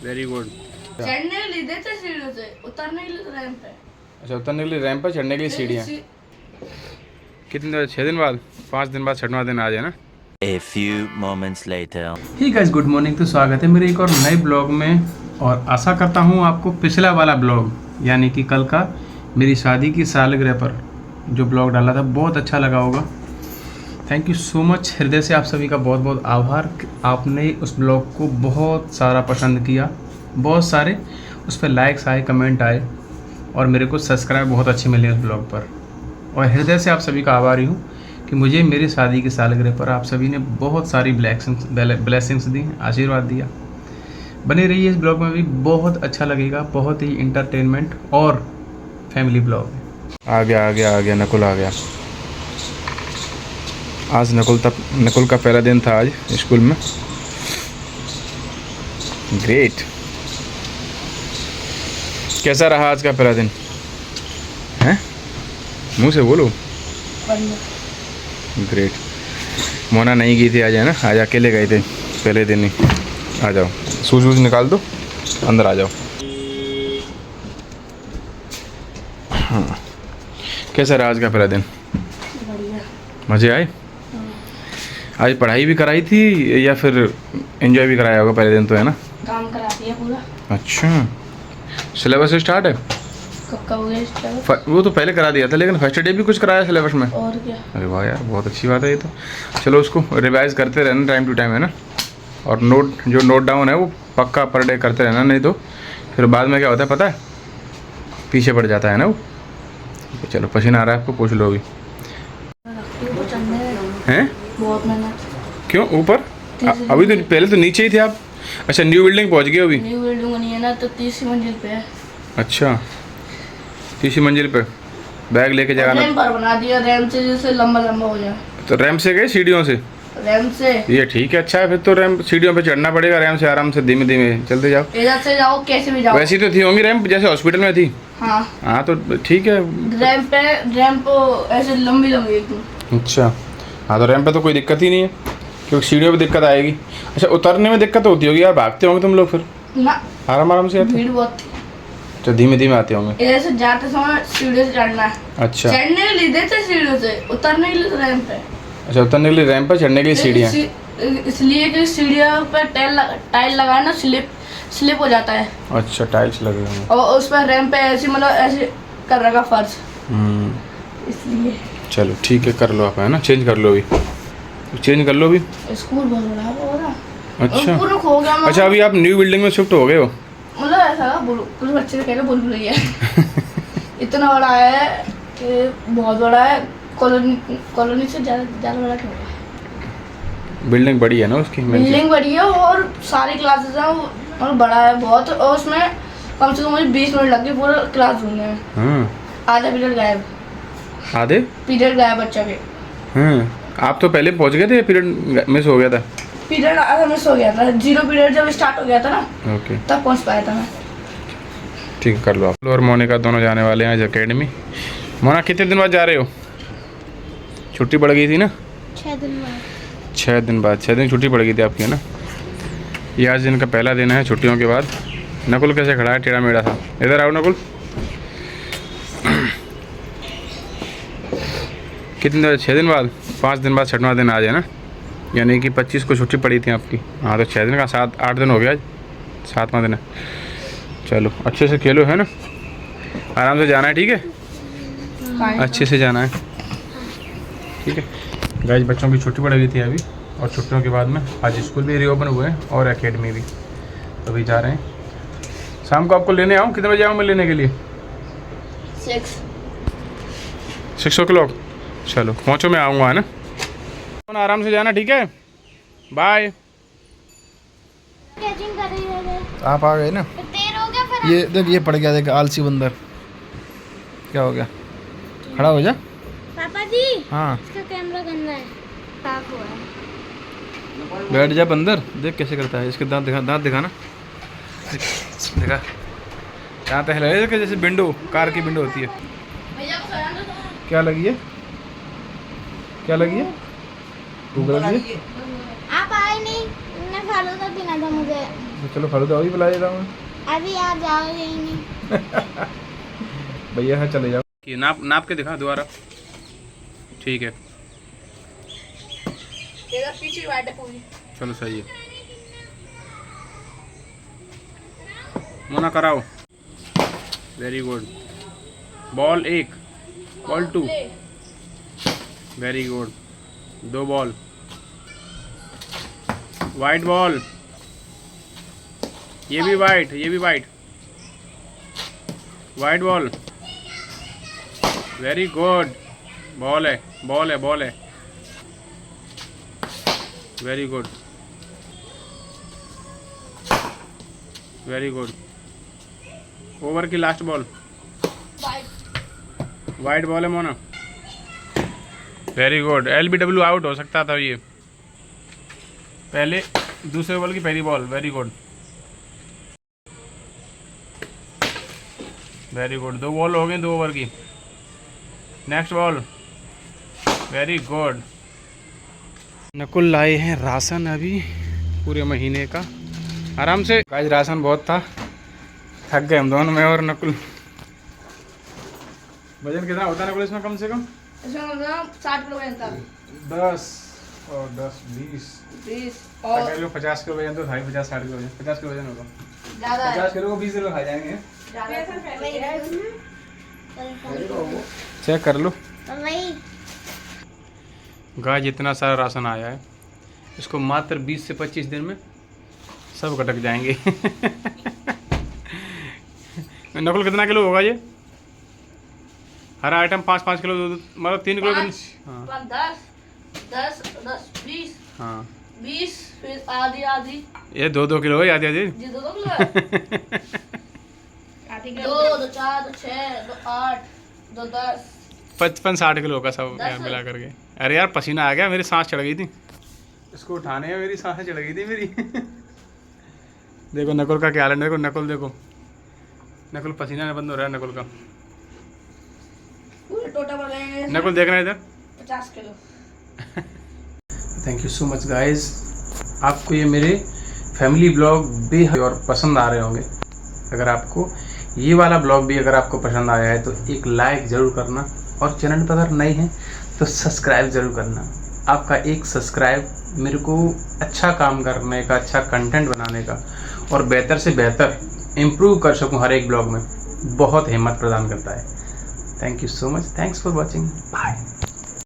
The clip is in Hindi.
Very good. चढ़ने के लिए देते सीढ़ियों से, उतरने के लिए तो रैंप है। अच्छा, उतरने के लिए रैंप पर, चढ़ने के लिए सीढ़ियाँ। कितने 6 दिन बाद 5 दिन बाद 6वां दिन आ जाए ना। A few moments later. He guys, good morning. तो स्वागत है मेरे एक और नए ब्लॉग में। और आशा करता हूँ आपको पिछला वाला ब्लॉग यानी कि कल का मेरी शादी की सालगिरह पर जो ब्लॉग डाला था बहुत अच्छा लगा होगा। थैंक यू सो मच, हृदय से आप सभी का बहुत बहुत आभार। आपने उस ब्लॉग को बहुत सारा पसंद किया, बहुत सारे उस पर लाइक्स आए, कमेंट आए और मेरे को सब्सक्राइब बहुत अच्छे मिले उस ब्लॉग पर। और हृदय से आप सभी का आभारी हूँ कि मुझे मेरी शादी की सालगिरह पर आप सभी ने बहुत सारी ब्लेसिंग्स दी, आशीर्वाद दिया। बने रहिए इस ब्लॉग में भी, बहुत अच्छा लगेगा, बहुत ही इंटरटेनमेंट और फैमिली ब्लॉग है। आ गया नकुल आ गया। आज नकुल का पहला दिन था आज स्कूल में। ग्रेट। कैसा रहा आज का पहला दिन? हैं? मुंह से बोलो। ग्रेट। मोना नहीं गई थी आज, है ना? आज अकेले गए थे पहले दिन ही। आ जाओ, शूज वूज निकाल दो, अंदर आ जाओ। हाँ, कैसा रहा आज का पहला दिन? बढ़िया। मज़े आए? आज पढ़ाई भी कराई थी या फिर एंजॉय भी कराया होगा पहले दिन तो, है ना? काम करा दिया पूरा। अच्छा, सिलेबस स्टार्ट है? कब का हो गया स्टार्ट? वो तो पहले करा दिया था, लेकिन फर्स्ट डे भी कुछ कराया सिलेबस में? और क्या। अरे वाह यार, बहुत अच्छी बात है ये तो। चलो उसको रिवाइज करते रहना टाइम टू टाइम, है ना? और नोट डाउन है वो पक्का पर डे करते रहना, नहीं तो फिर बाद में क्या होता है पता है? पीछे पड़ जाता है ना वो। चलो, पसीना आ रहा है आपको, पूछ लो अभी। हैं? बहुत मेहनत। क्यों ऊपर? अभी तो पहले तो नीचे ही थे आप। अच्छा, न्यू बिल्डिंग पहुंच गए अभी? न्यू बिल्डिंग नहीं है ना, तो 30वीं मंजिल पे है। अच्छा, 30वीं मंजिल पे बैग लेके जाना। रैंप पर बना दिया, रैंप से जैसे लंबा लंबा हो जाए। तो रैंप से गए सीढ़ियों से? रैंप से। ये ठीक है, अच्छा है फिर तो। रैंप सीढ़ियों पे चढ़ना पड़ेगा, रैंप से आराम से धीमे धीमे चलते जाओ। इधर से जाओ, कैसे भी जाओ। वैसी तो थी होंगी रैंप जैसे हॉस्पिटल में थी। हाँ हाँ, तो ठीक है। रैंप ऐसे लंबी लंबी एकदम। अच्छा, हाँ तो रैंप पे तो कोई दिक्कत ही नहीं है, क्योंकि सीढ़ियों पे दिक्कत आएगी। अच्छा, उतरने में दिक्कत होती होगी यार, भागते होंगे तुम लोग फिर? ना, आराम से आते? भीड़ बहुत थी। तो धीमे धीमे आते होंगे। इधर से जाते समय सीढ़ियों से चढ़ना है। अच्छा। चढ़ने के लिए देते सीढ़ियों से, उतरने के लिए तो रैंप है। अच्छा, उतरने के लिए रैंप पर, चढ़ने के लिए सीढ़ियाँ। इसलिए कि सीढ़ियों पर टाइल लगाए ना, स्लिप हो जाता है। अच्छा, टाइल्स लगे हुए हैं और उस पर रैंप पे ऐसे मतलब ऐसे कर रखा फर्श, इसलिए। चलो ठीक है, कर लो आप, है ना? चेंज कर लो अभी, चेंज कर लो अभी। स्कूल बहुत बड़ा हो रहा। अच्छा। पूरा खो गया। अच्छा, अभी आप न्यू बिल्डिंग में शिफ्ट हो गए हो? मतलब ऐसा कुछ बच्चे तो कहते बुलबुल ही है। इतना बड़ा है कि बहुत बड़ा है। कॉलोनी से ज़्यादा बड़ा क्यों है? बिल्डिंग बड़ी है ना उसकी? बिल्डिंग बड़ी है और सारी क्लासेस हैं और बड़ा है बहुत। और उसमें कम से कम मुझे 20 मिनट लग गए पूरा क्लास ढूंढने में। आधा पीरियड गायब। आधे पीरियड गायब बच्चा के। आप तो पहले पहुंच गए थे, पीरियड मिस हो गया था? पीरियड आधा मिस हो गया था, 0 पीरियड जब स्टार्ट हो गया था ना, ओके, तब पहुंच पाया था मैं। ठीक है, कर लो आप। और मोनिका दोनों जाने वाले हैं आज अकेडमी। मोना, कितने दिन बाद जा रहे हो? छुट्टी पड़ गई थी ना? 6 दिन बाद। 6 दिन बाद, 6 दिन छुट्टी पड़ गई थी आपकी, है ना? ये आज दिन का पहला दिन है छुट्टियों के बाद। नकुल कैसे खड़ा है? टेढ़ा मेढ़ा था। इधर आओ नकुल। कितने? 6 दिन बाद 5 दिन बाद 6वां दिन आ जाए ना, यानी कि 25 को छुट्टी पड़ी थी आपकी। हाँ, तो 6 दिन का 7-8 दिन हो गया, आज 7वां दिन है। चलो, अच्छे से खेलो, है ना? आराम से जाना है, ठीक है? अच्छे से जाना है, ठीक है? गाइस, बच्चों की छुट्टी पड़ गई थी अभी, और छुट्टियों के बाद में आज स्कूल भी रीओपन हुए हैं और एकेडमी भी। तो अभी जा रहे हैं। शाम को आपको लेने आऊँ? कितने बजे आऊँ मैं लेने के लिए? 6 o'clock। चलो पहुँचो, मैं आऊँगा, है ना? आराम से जाना, ठीक है? बाय। आप आ गए ना? देर हो गया फिर। ये देख, ये पड़ गया, देख आलसी बंदर। क्या हो गया? खड़ा हो जा। पापा जी, हाँ, इसका कैमरा गंदा है, साफ हुआ है। बैठ जा बंदर। देख कैसे करता है, इसके दांत दिखा, दांत दिखा ना, दिखा। दांत हिलाए कि जैसे विंडो, कार की विंडो होती है। क्या लगी है? क्या लगी है? भूख लगी है? आप आए नहीं, मैं फालूदा पीना था मुझे। तो चलो फलूदा और भी बुला देता हूँ अभी आप जाओगे ही नहीं। भैया है, चले जाओ। कि नाप नाप के दिखा दोबारा। ठीक है, तेरा पीछे वाइट है पूरी। चलो सही है। मोना कराओ। Very good. Ball 1, ball 2, very good. 2 ball. White ball, ये भी वाइट, ये भी white. White ball, very good. Ball है, बॉल है, बॉल है, very good, very good. Over की लास्ट बॉल, वाइट बॉल है Mona, very good. LBW out हो सकता था ये, पहले दूसरे बॉल की पहली ball, very good, very good. 2 ball हो गए 2 ओवर की। Next ball, very good. Nakul लाए हैं राशन अभी पूरे महीने का, आराम से। आज राशन बहुत था, थक गए हम दोनों, मैं और नकुल। वजन कितना होता है नकुल इसमें कम से कम? इसमें मतलब 60 किलो वजन था। 10 और 10 20 और 50 किलो वजन तो था ही। 50-60 किलो वजन, 50 किलो वजन होगा। ज्यादा है। 50 किलो को 20 किलो खा जाएंगे। वही चेक कर लो। वही गाय जितना सारा राशन आया है, इसको मात्र 20 से 25 दिन में सब कटक जाएंगे। नकुल कितना किलो होगा ये? हर आइटम 5-5 किलो, मतलब 3 किलो। हाँ 10 20 हाँ, 20 फिर आधी आधी। ये 2-2 किलो है, आधी आधी। ये 2 किलो है। 2 2 4 2 6 2 8 2 10 55-60 किलो का सब यार 10 मिला करके। अरे यार पसीना आ गया, मेरी सांस चढ़ गई थी इसको उठाने में, मेरी सांसें चढ़ गई थी मेरी। देखो नकुल का क्या हाल है, देखो नकुल, देखो नकुल पसीना में बंद हो रहा है नकुल का। पूरे टोटल बनाएंगे नकुल देखना इधर। 50 kilo. Thank you so much guys. आपको ये मेरे फैमिली ब्लॉग बेहद और पसंद आ रहे होंगे। अगर आपको ये वाला ब्लॉग भी अगर आपको पसंद आया है तो एक लाइक ज़रूर करना, और चैनल पर अगर नए हैं तो सब्सक्राइब ज़रूर करना। आपका एक सब्सक्राइब मेरे को अच्छा काम करने का, अच्छा कंटेंट बनाने का और बेहतर से बेहतर इम्प्रूव कर सकूं हर एक ब्लॉग में, बहुत हिम्मत प्रदान करता है। Thank you so much, thanks for watching, bye.